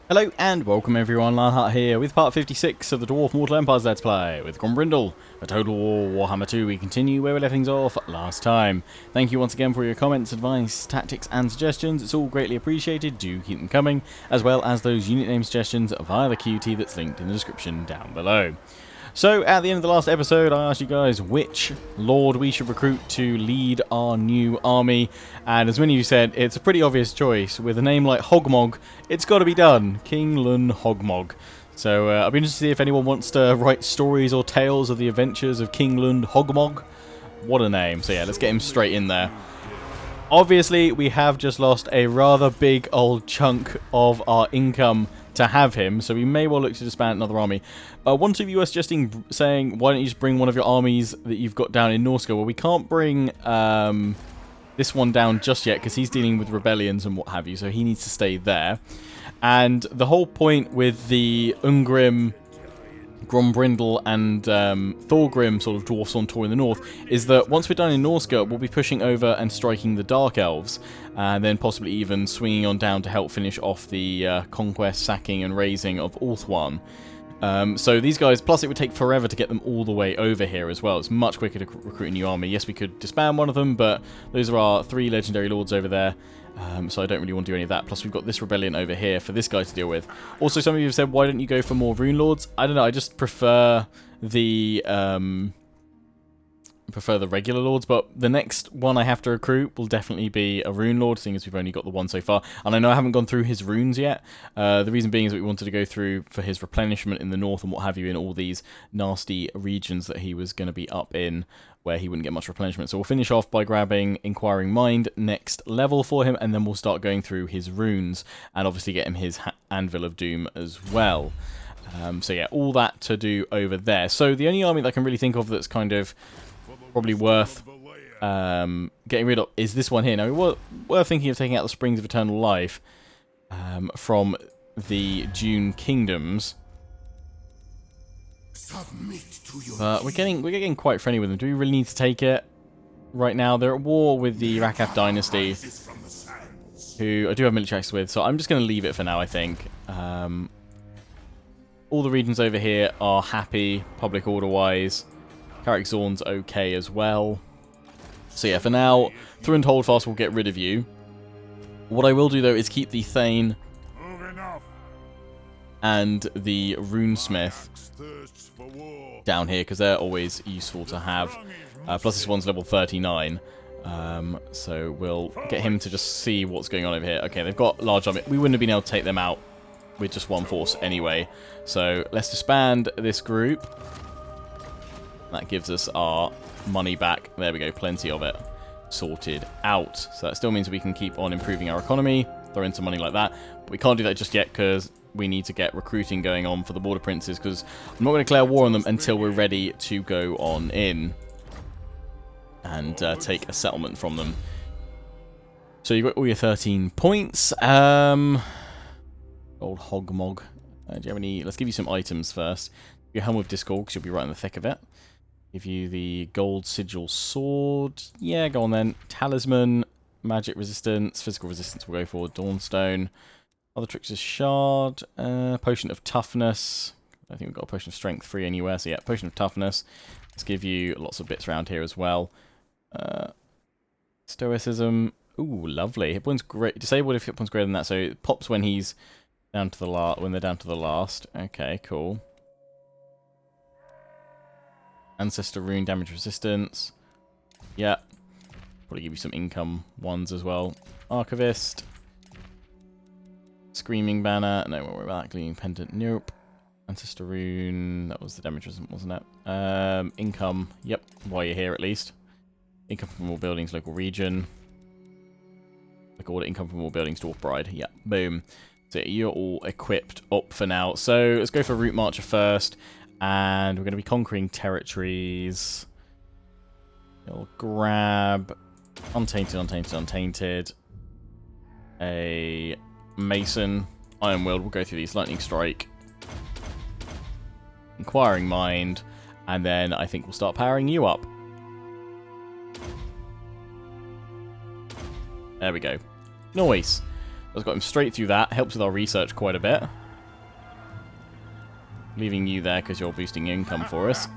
Hello and welcome everyone, Lunn here with part 56 of the Dwarf Mortal Empires Let's Play with Grombrindal, a Total War Warhammer 2. We continue where we left things off last time. Thank you once again for your comments, advice, tactics and suggestions. It's all greatly appreciated. Do keep them coming, as well as those unit name suggestions via the QT that's linked in the description down below. So, at the end of the last episode, I asked you guys which lord we should recruit to lead our new army, and as many of you said, it's a pretty obvious choice. With a name like Hogmog, it's got to be done. King Lunn Hogmog. So, I'll be interested to see if anyone wants to write stories or tales of the adventures of King Lunn Hogmog. What a name. So yeah, let's get him straight in there. Obviously, we have just lost a rather big old chunk of our income to have him, so we may well look to disband another army. One of you are suggesting, saying, why don't you just bring one of your armies that you've got down in Norska? Well, we can't bring this one down just yet, because he's dealing with rebellions and what have you, so he needs to stay there. And the whole point with the Ungrim, Grombrindal and Thorgrim sort of dwarfs on tour in the north is that once we're done in Norska, we'll be pushing over and striking the Dark Elves, and then possibly even swinging on down to help finish off the conquest, sacking and razing of Ulthuan. So these guys, plus it would take forever to get them all the way over here as well. It's much quicker to recruit a new army. Yes, we could disband one of them, but those are our 3 legendary lords over there. So I don't really want to do any of that. Plus we've got this rebellion over here for this guy to deal with. Also, some of you have said, why don't you go for more rune lords? I don't know, I just prefer the regular lords, but the next one I have to recruit will definitely be a rune lord, seeing as we've only got the one so far. And I know I haven't gone through his runes yet. The reason being is that we wanted to go through for his replenishment in the north and what have you in all these nasty regions that he was going to be up in, where he wouldn't get much replenishment. So we'll finish off by grabbing Inquiring Mind next level for him, and then we'll start going through his runes, and obviously get him his Anvil of Doom as well. So yeah, all that to do over there. So the only army that I can really think of that's kind of probably worth getting rid of is this one here. Now, we're thinking of taking out the Springs of Eternal Life from the Dune Kingdoms. But we're getting quite friendly with them. Do we really need to take it right now? They're at war with the Rakath Dynasty, who I do have military access with, so I'm just going to leave it for now, I think. All the regions over here are happy, public order-wise. Carrick Zorn's okay as well. So yeah, for now, Through and Holdfast will get rid of you. What I will do, though, is keep the Thane and the Runesmith down here, because they're always useful to have. Plus this one's level 39. So we'll get him to just see what's going on over here. Okay, they've got large army. We wouldn't have been able to take them out with just one force anyway. So let's disband this group. That gives us our money back. There we go, plenty of it sorted out. So that still means we can keep on improving our economy, throw in some money like that. But we can't do that just yet, because we need to get recruiting going on for the Border Princes, because I'm not going to declare war on them until we're ready to go on in and take a settlement from them. So you've got all your 13 points. Old Hogmog. Do you have any? Let's give you some items first. Your Helm of Discord, because you'll be right in the thick of it. Give you the Gold Sigil Sword. Yeah, go on then. Talisman, Magic Resistance, Physical Resistance we'll go for. Dawnstone. Other tricks is Shard. Potion of Toughness. I think we've got a Potion of Strength free anywhere. So yeah, Potion of Toughness. Let's give you lots of bits around here as well. Stoicism. Ooh, lovely. Hit points great. Disabled if hit points greater than that. So it pops when he's down to the when they're down to the last. Okay, cool. Ancestor Rune, damage resistance. Yeah. Probably give you some income ones as well. Archivist. Screaming Banner. No, won't worry about that. Gleaming Pendant. Nope. Ancestor Rune. That was the damage resistance, wasn't it? Income. Yep. While you're here, at least. Income from all buildings, local region. Like order income from all buildings, Dwarf Bride. Yeah. Boom. So you're all equipped up for now. So let's go for Route Marcher first. And we're going to be conquering territories. We'll grab Untainted, Untainted, Untainted. A Mason. Iron Will. We'll go through these. Lightning Strike. Inquiring Mind. And then I think we'll start powering you up. There we go. Nice. I've got him straight through that. Helps with our research quite a bit. Leaving you there because you're boosting income for us.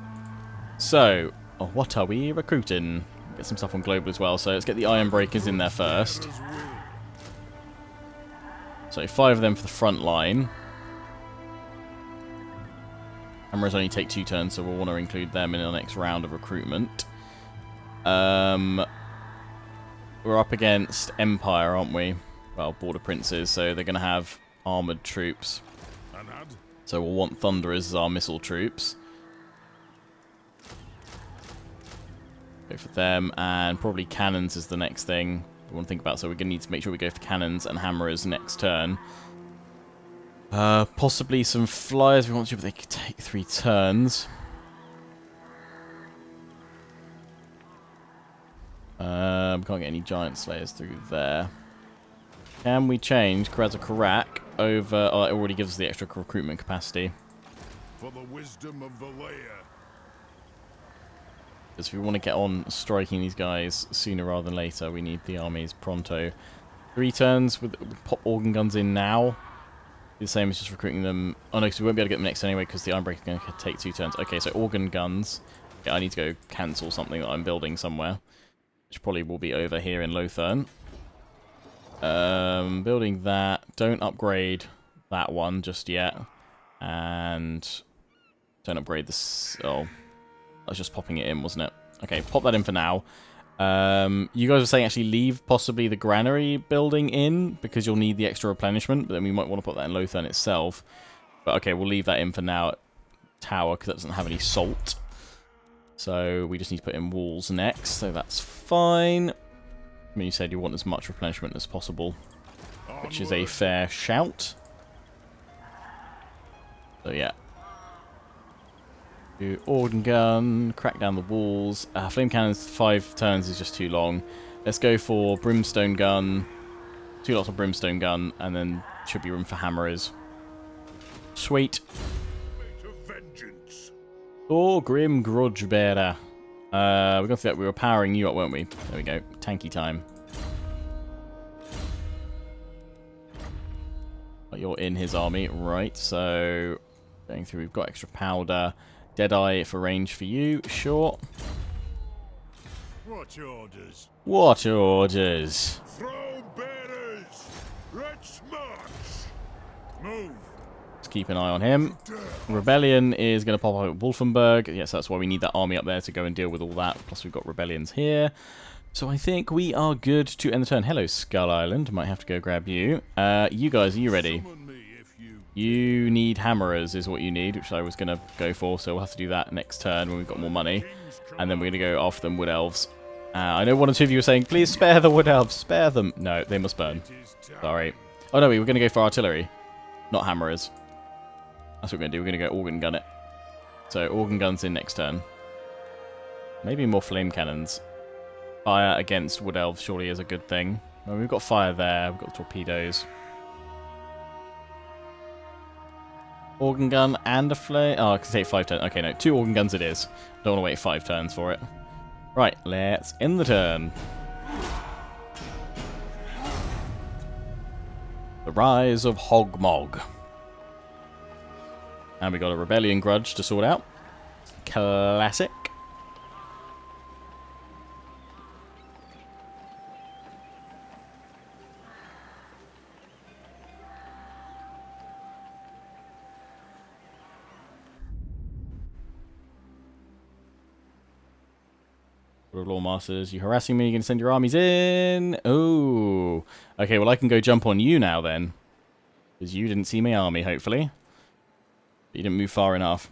So, what are we recruiting? Get some stuff on global as well. So let's get the iron breakers in there first. So 5 of them for the front line. Hammers only take 2 turns, so we'll want to include them in our next round of recruitment. We're up against Empire, aren't we? Well, Border Princes, so they're going to have armoured troops. So we'll want Thunderers as our missile troops. Go for them, and probably cannons is the next thing we want to think about. So we're going to need to make sure we go for cannons and hammerers next turn. Possibly some flyers. We want to see if they could take 3 turns. Can't get any giant slayers through there. Can we change Karazakarak over... Oh, it already gives us the extra recruitment capacity. For the wisdom of the layer. Because if we want to get on striking these guys sooner rather than later, we need the armies pronto. 3 turns with pop organ guns in now. The same as just recruiting them. Oh no, because we won't be able to get them next anyway because the Ironbreaker is going to take 2 turns. Okay, so organ guns. Okay, I need to go cancel something that I'm building somewhere. Which probably will be over here in Lothern. Building that. Don't upgrade that one just yet. And don't upgrade this. Oh, I was just popping it in, wasn't it? Okay, pop that in for now. You guys were saying actually leave possibly the granary building in because you'll need the extra replenishment, but then we might want to put that in Lothern itself. But okay, we'll leave that in for now at Tower because that doesn't have any salt. So we just need to put in walls next, so that's fine. I mean, you said you want as much replenishment as possible, which is a fair shout. So yeah. Do organ gun, crack down the walls. Flame cannons, 5 turns is just too long. Let's go for brimstone gun, 2 lots of brimstone gun, and then should be room for hammerers. Sweet. Oh, Grim Grudge Bearer. We're going through that. We were powering you up, weren't we? There we go. Tanky time. You're in his army, right? So going through, we've got extra powder. Deadeye for range for you, sure. What orders? What orders? Throw bearers! Let's march! Move! Let's keep an eye on him. Rebellion is going to pop up at Wolfenburg. Yes, that's why we need that army up there to go and deal with all that. Plus we've got rebellions here. So I think we are good to end the turn. Hello, Skull Island. Might have to go grab you. You guys, are you ready? You need hammerers is what you need, which I was going to go for. So we'll have to do that next turn when we've got more money. And then we're going to go after them wood elves. I know 1 or 2 of you were saying, please spare the wood elves. Spare them. No, they must burn. Sorry. Oh no, we were going to go for artillery. Not hammerers. That's what we're going to do. We're going to go organ gun it. So organ guns in next turn. Maybe more flame cannons. Fire against wood elves surely is a good thing. Well, we've got fire there. We've got torpedoes. Organ gun and a flame. Oh, I can take 5 turns. Okay, no. 2 organ guns it is. Don't want to wait 5 turns for it. Right, let's end the turn. The Rise of Hogmog. And we got a rebellion grudge to sort out. Classic. Lawmasters, you harassing me? You're going to send your armies in? Oh. Okay, well I can go jump on you now then. Because you didn't see my army, hopefully. But you didn't move far enough.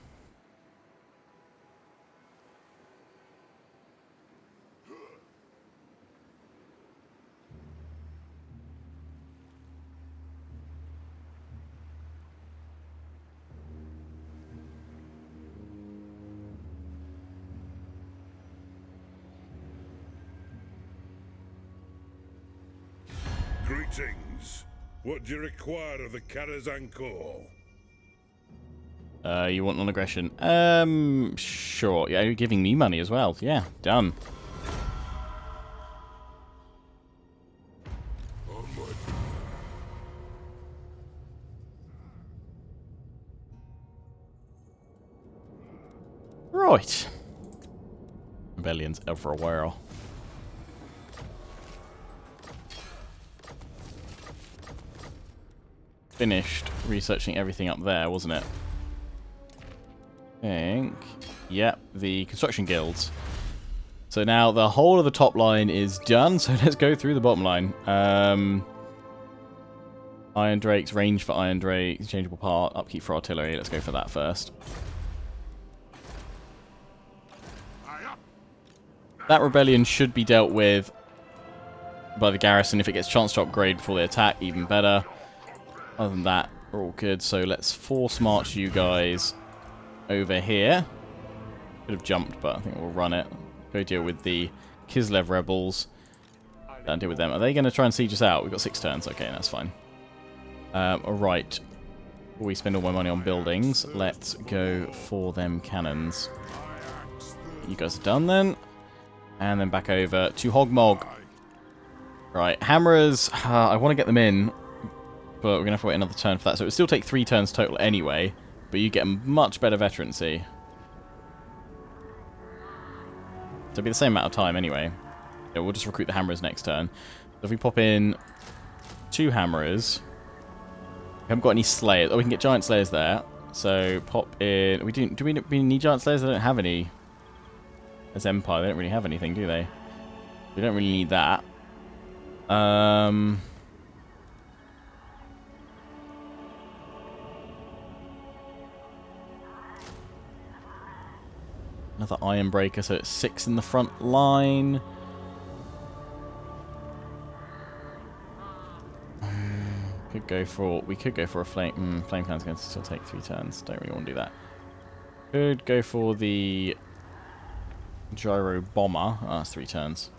Greetings. What do you require of the Karazhan Corps? You want non-aggression? Sure. Yeah, you're giving me money as well. Yeah, done. Right. Rebellions everywhere. Finished researching everything up there, wasn't it? I think. Yep, the construction guilds. So now the whole of the top line is done, so let's go through the bottom line. Iron Drakes, range for Iron Drake, changeable part, upkeep for artillery. Let's go for that first. That rebellion should be dealt with by the garrison. If it gets chance to upgrade before they attack, even better. Other than that, we're all good. So let's force march you guys over here. Could have jumped, but I think we'll run it. Go deal with the Kislev rebels. Don't deal with them. Are they going to try and siege us out? We've got 6 turns. Okay, that's fine. Alright. Before we spend all my money on buildings, let's go for them cannons. You guys are done then. And then back over to Hogmog. Right, hammerers. I want to get them in, but we're going to have to wait another turn for that. So it would still take 3 turns total anyway, but you get a much better veterancy. So it'll be the same amount of time anyway. Yeah, we'll just recruit the hammerers next turn. So if we pop in 2 hammerers, we haven't got any slayers. Oh, we can get giant slayers there. So pop in. Do we need giant slayers? They don't have any. As Empire, they don't really have anything, do they? We don't really need that. Another Iron Breaker, so it's 6 in the front line. We could go for a flame. Flame can's going to still take 3 turns. Don't really want to do that. Could go for the gyro bomber. Oh, that's 3 turns.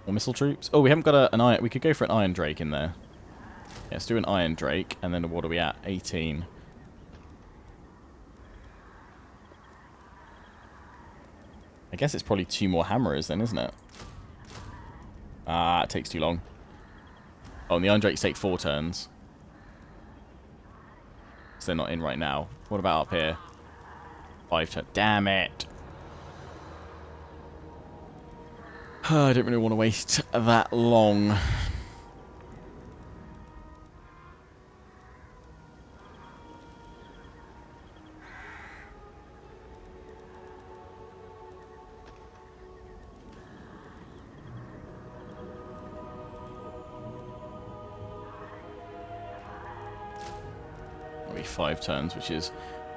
Or missile troops. Oh, we haven't got an iron. We could go for an Iron Drake in there. Yeah, let's do an Iron Drake, and then what are we at? 18. I guess it's probably 2 more hammerers then, isn't it? Ah, it takes too long. Oh, and the Iron Drakes take 4 turns. So they're not in right now. What about up here? 5 turns. Damn it! I don't really want to waste that long. That'll be 5 turns, which is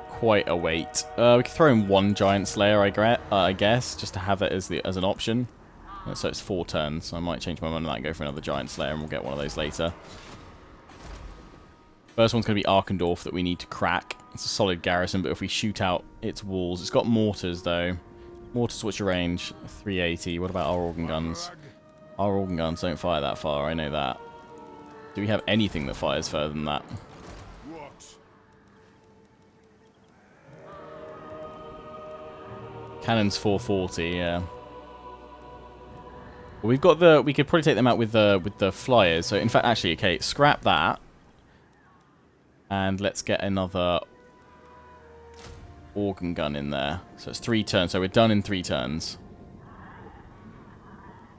quite a wait. We could throw in 1 giant slayer, I guess, just to have it as an option. So it's 4 turns. So I might change my mind on that and go for another giant slayer, and we'll get one of those later. First one's going to be Arkendorf that we need to crack. It's a solid garrison, but if we shoot out its walls... It's got mortars, though. Mortars, what's your range? 380. What about our organ guns? Our organ guns don't fire that far, I know that. Do we have anything that fires further than that? Cannon's 440, yeah. We've got the. We could probably take them out with the flyers. So in fact, actually, okay, scrap that, and let's get another organ gun in there. So it's 3 turns. So we're done in 3 turns.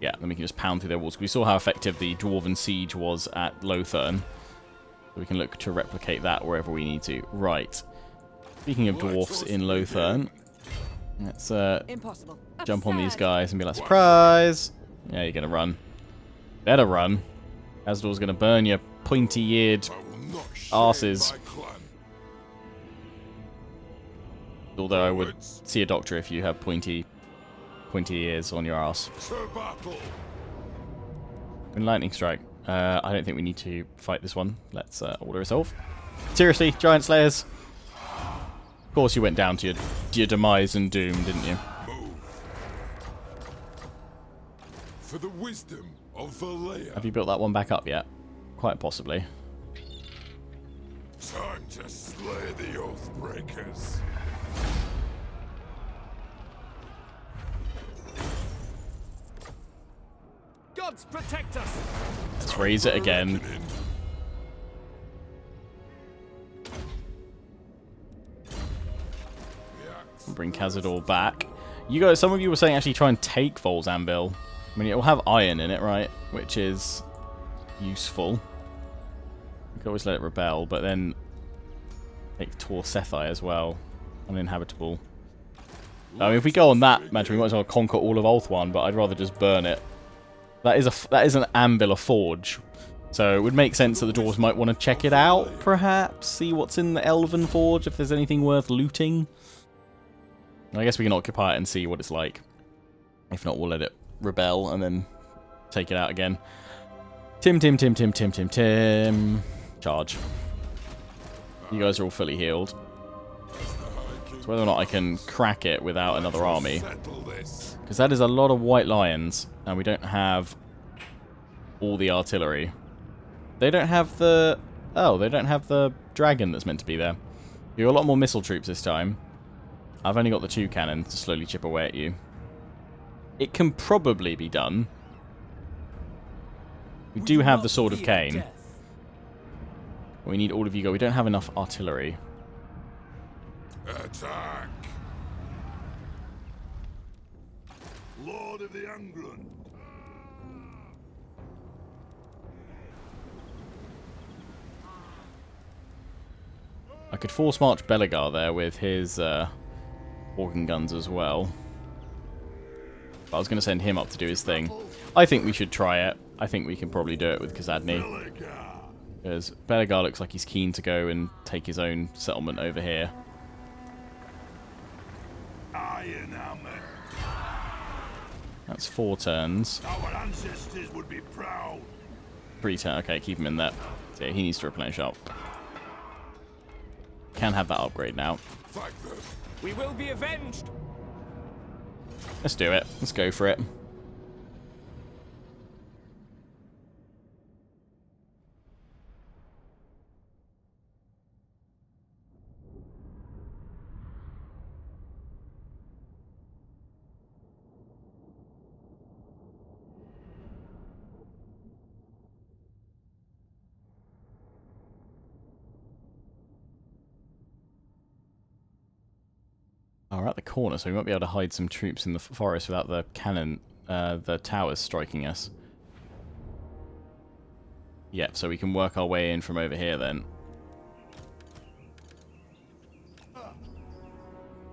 Yeah, then we can just pound through their walls. We saw how effective the Dwarven siege was at Lothern. So we can look to replicate that wherever we need to. Right. Speaking of dwarfs in Lothern, let's jump on these guys and be like, surprise! Yeah, you're gonna run. Better run. Asdor's gonna burn your pointy-eared arses. Although I would see a doctor if you have pointy ears on your arse. And lightning strike. I don't think we need to fight this one. Let's order resolve. Seriously, giant slayers. Of course, you went down to your demise and doom, didn't you? For the wisdom of Vaul. Have you built that one back up yet? Quite possibly. Time to slay the Oathbreakers. Gods protect us. Let's raise it again. and bring Cazador back. You guys, some of you were saying actually try and take Vaul's Anvil. I mean, it will have iron in it, right? Which is useful. You can always let it rebel, but then take Tor Sethai as well. Uninhabitable. I mean, if we go on that match, we might as well conquer all of Ulthuan, but I'd rather just burn it. That is an Anvil, a forge. So it would make sense that the dwarves might want to check it out, perhaps? See what's in the Elven Forge, if there's anything worth looting. I guess we can occupy it and see what it's like. If not, we'll let it rebel and then take it out again. Tim. Charge. You guys are all fully healed. So whether or not I can crack it without another army. Because that is a lot of white lions, and we don't have all the artillery. They don't have the... Oh, they don't have the dragon that's meant to be there. You're a lot more missile troops this time. I've only got the 2 cannons to slowly chip away at you. It can probably be done. We do have the Sword of Cain. We need all of you go. We don't have enough artillery. Attack! Lord of the England. I could force march Belegar there with his organ guns as well. But I was going to send him up to do his thing. I think we should try it. I think we can probably do it with Khazadni. Because Belegar looks like he's keen to go and take his own settlement over here. That's 4 turns. Our ancestors would be proud. 3 turns. Okay, keep him in there. So yeah, he needs to replenish up. Can have that upgrade now. We will be avenged. Let's do it. Let's go for it. Oh, we're at the corner, so we might be able to hide some troops in the forest without the cannon, the towers striking us. Yep, so we can work our way in from over here then.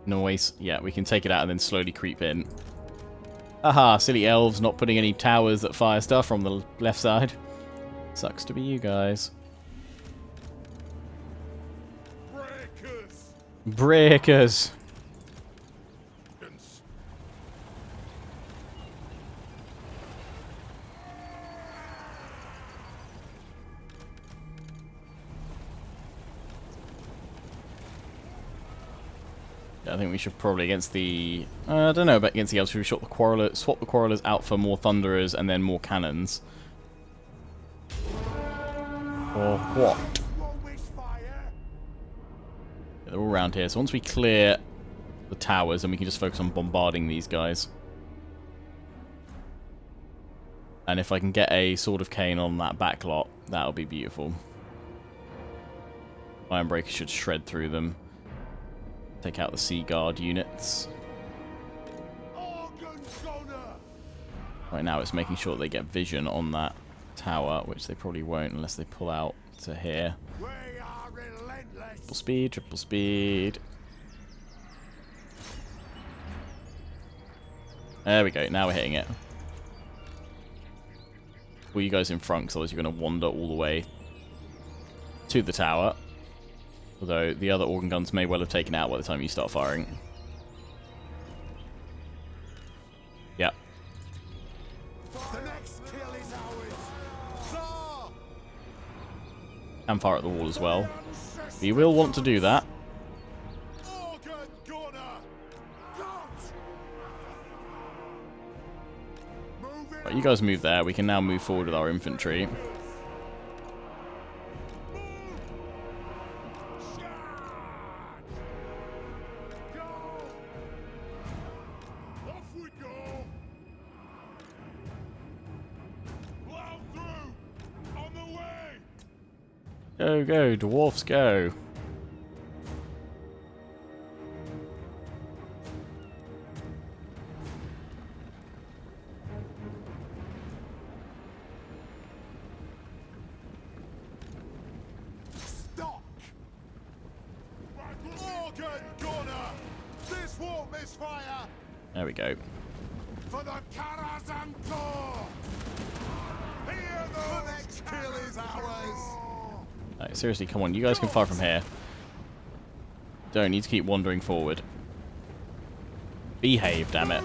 Noise. Yeah, we can take it out and then slowly creep in. Aha, silly elves not putting any towers that fire stuff from the left side. Sucks to be you guys. Breakers! Breakers! I think we should probably against the... I don't know about against the elves. We swap the Quarrelers out for more Thunderers and then more Cannons. Or what? Yeah, they're all around here. So once we clear the towers, then we can just focus on bombarding these guys. And if I can get a Sword of Cain on that back lot, that'll be beautiful. Ironbreaker should shred through them. Take out the Sea Guard units. Right now it's making sure they get vision on that tower, which they probably won't unless they pull out to here. Triple speed, triple speed. There we go, now we're hitting it. Well, you guys in front, because otherwise you're going to wander all the way to the tower. Although the other organ guns may well have taken out by the time you start firing. Yep. The next kill is ours. And fire at the wall as well. But you will want to do that. Right, you guys move there. We can now move forward with our infantry. Go, go, dwarfs, go. There we go. For the Karazanko! Here the next kill is ours! Right, seriously, come on. You guys can fire from here. Don't need to keep wandering forward. Behave, damn it.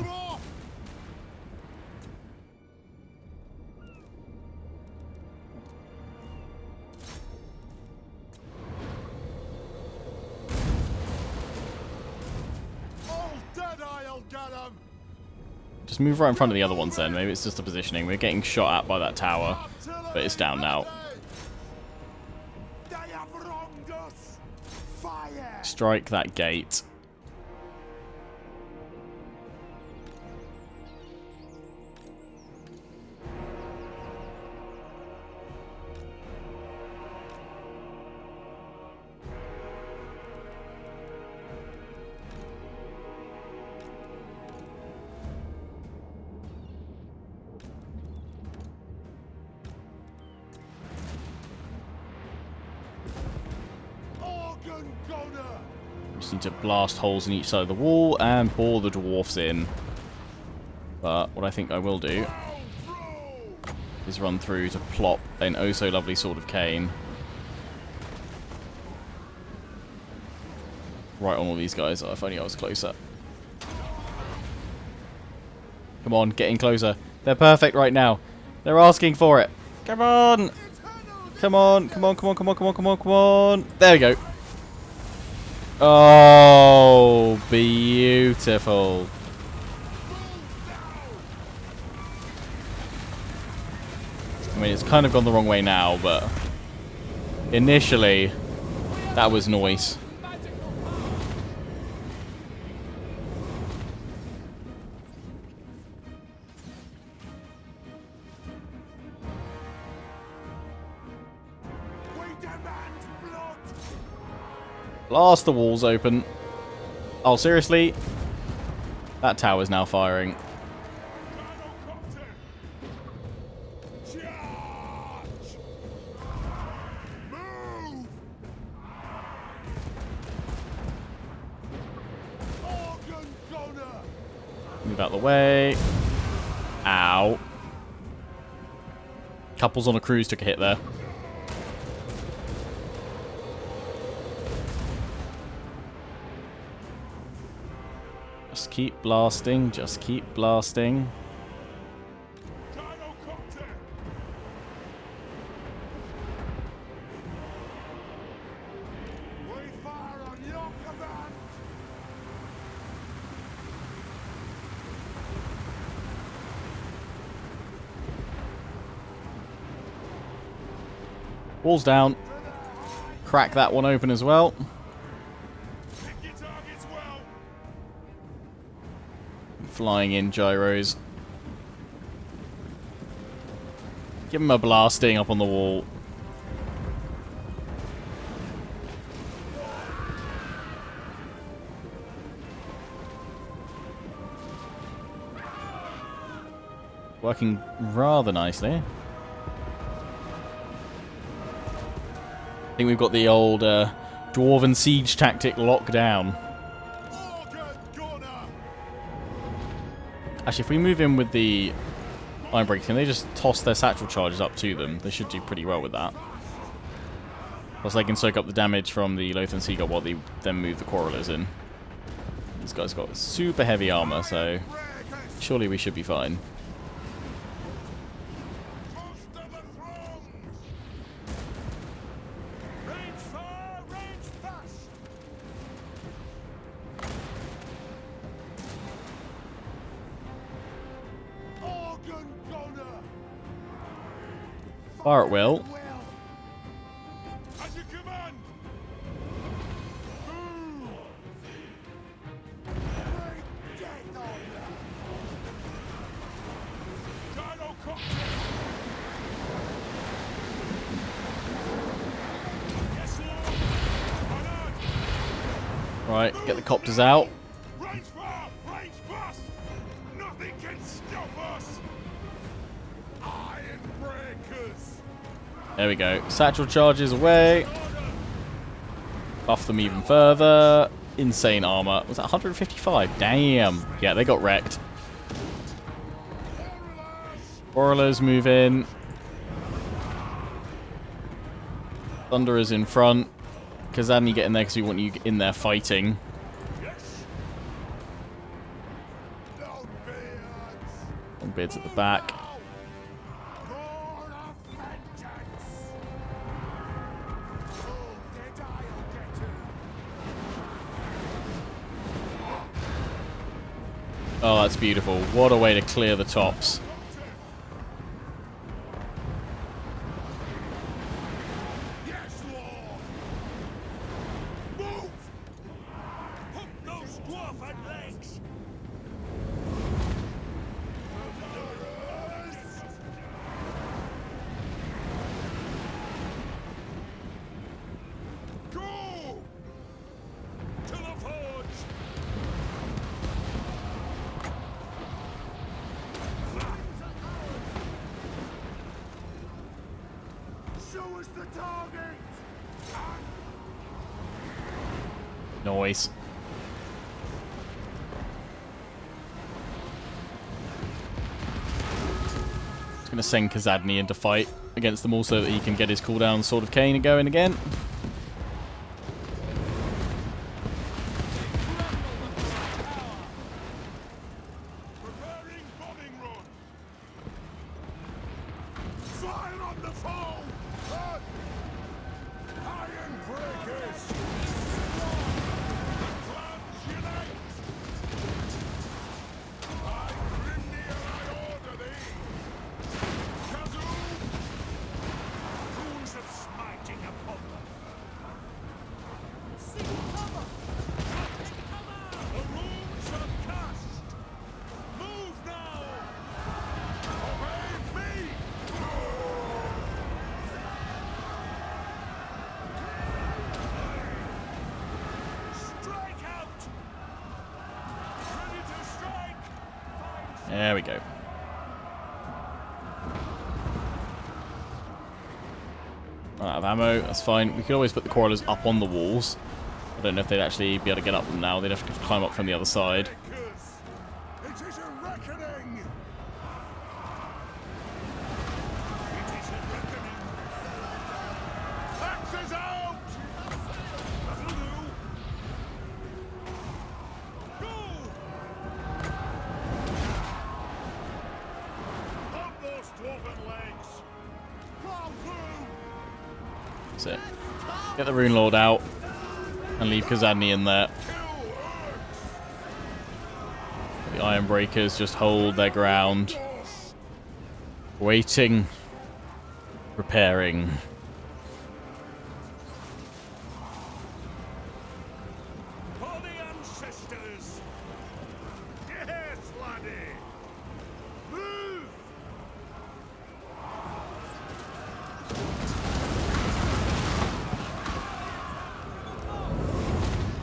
Just move right in front of the other ones then. Maybe it's just the positioning. We're getting shot at by that tower, but it's down now. Strike that gate. Just need to blast holes in each side of the wall and pour the dwarfs in. But what I think I will do is run through to plop an oh so lovely Sword of Cain right on all these guys. Oh, if only I was closer. Come on, getting closer. They're perfect right now. They're asking for it. Come on! Come on, come on, come on, come on, come on, come on, come on. There we go. Oh, beautiful. I mean, it's kind of gone the wrong way now, but initially, that was noise. Blast the walls open. Oh, seriously? That tower's now firing. Move out the way. Ow. Couples on a cruise took a hit there. Just keep blasting, just keep blasting. Wall's down. Crack that one open as well. Flying in gyros. Give him a blasting up on the wall. Working rather nicely. I think we've got the old Dwarven siege tactic locked down. Actually, if we move in with the Iron Break, can they just toss their satchel charges up to them? They should do pretty well with that. Plus, they can soak up the damage from the Lothern Seagull while they then move the Quarrelers in. This guy's got super heavy armor, so surely we should be fine. Fire at will. Right, get the copters out. There we go. Satchel charges away. Buff them even further. insane armor. Was that 155? Damn. Yeah, they got wrecked. Borrelers move in. Thunder is in front. Kazadni, get in there because we want you in there fighting. Longbeard's at the back. Oh, that's beautiful. What a way to clear the tops. Yes, Lord! Move! Hook those dwarf and legs! Go! To the forge! Show us the target! Noise. Just going to send Kazadni into fight against them all so that he can get his cooldown Sword of Cain going again. Preparing bombing run! Fire on the foe! Iron breakers! Plunge unite! By Grimnir I order thee! Kazoo! Runes of smiting upon them! Seek cover! The runes are cast! Move now! Obey me! Strike out! Ready to strike! There we go. Run out of ammo, that's fine. We could always put the Quarrelers up on the walls. I don't know if they'd actually be able to get up them now. They'd have to climb up from the other side. It is a reckoning! It is a reckoning! Axes out! That'll do! Go! Up those dwarven legs! Plow through! That's it. Get the Rune Lord out and leave Kazadni in there. Kill Urks! The Iron Breakers just hold their ground. Waiting. Preparing. For the ancestors! Yes, laddie! Move!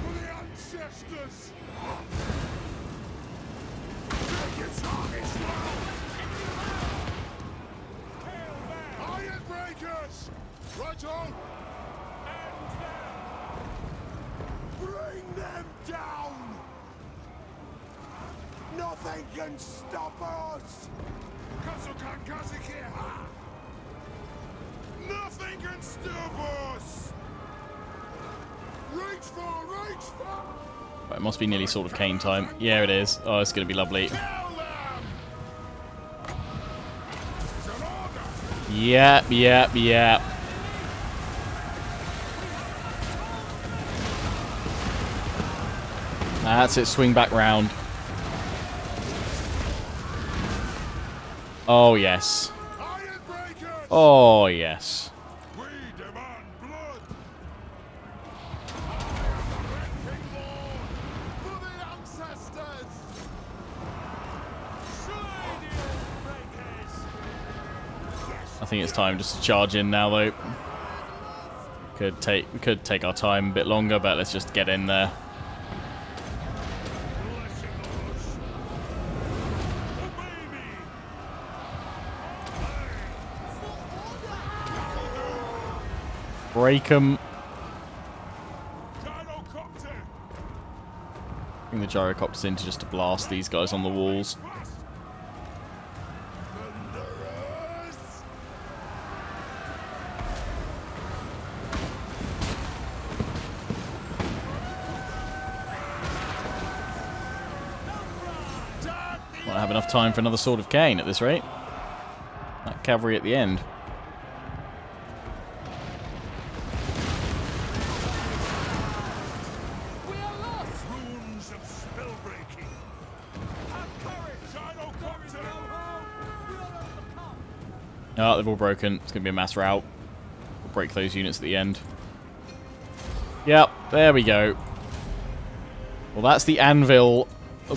For the ancestors! Take your targets now! Iron breakers! Right on! Bring them down! Nothing can stop us! Nothing can stop us! Reach for! Right, it must be nearly Sword of Cain time. Yeah, it is. Oh, it's going to be lovely. Kill them! It's an order! Yep. That's it, swing back round. Oh, yes. Iron breakers! Oh, yes. We demand blood! For the ancestors! Slay the Iron breakers! I think it's time just to charge in now, though. We could take our time a bit longer, but let's just get in there. Blessing us! Obey me! Break 'em. Gyrocopter! gyrocopters in just to blast these guys on the walls. Won't have enough time for another Sword of Cain at this rate. That cavalry at the end. Oh, they've all broken. It's going to be a mass rout. We'll break those units at the end. Yep, there we go. Well, that's the Anvil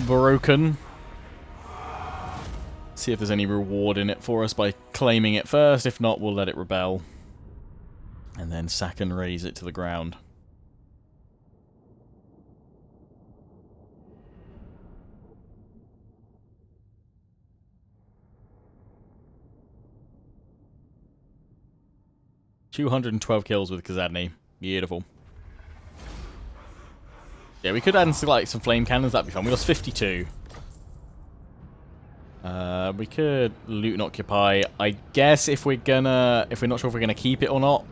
broken. See if there's any reward in it for us by claiming it first. If not, we'll let it rebel. And then sack and raise it to the ground. $212 kills with Kazadny. Beautiful. Yeah, we could add like some flame cannons. That'd be fun. We lost 52. We could loot and occupy. I guess if we're not sure if we're gonna keep it or not,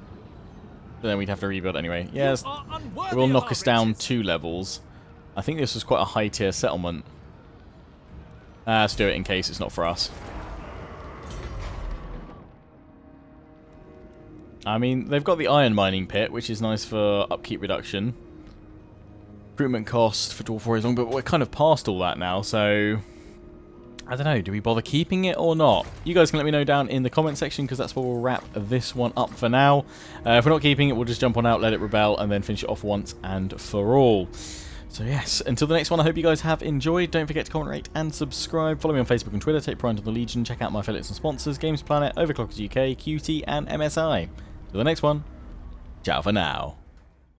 then we'd have to rebuild anyway. Yes, it will knock us down 2 levels. I think this was quite a high tier settlement. Let's do it in case it's not for us. I mean, they've got the iron mining pit, which is nice for upkeep reduction. Recruitment cost for Dwarf Warriors long, but we're kind of past all that now, so I don't know, do we bother keeping it or not? You guys can let me know down in the comment section, because that's where we'll wrap this one up for now. If we're not keeping it, we'll just jump on out, let it rebel, and then finish it off once and for all. So yes, until the next one, I hope you guys have enjoyed. Don't forget to comment, rate, and subscribe. Follow me on Facebook and Twitter, take pride in the Legion, check out my affiliates and sponsors, Games Planet, Overclockers UK, QT, and MSI. Till the next one, ciao for now.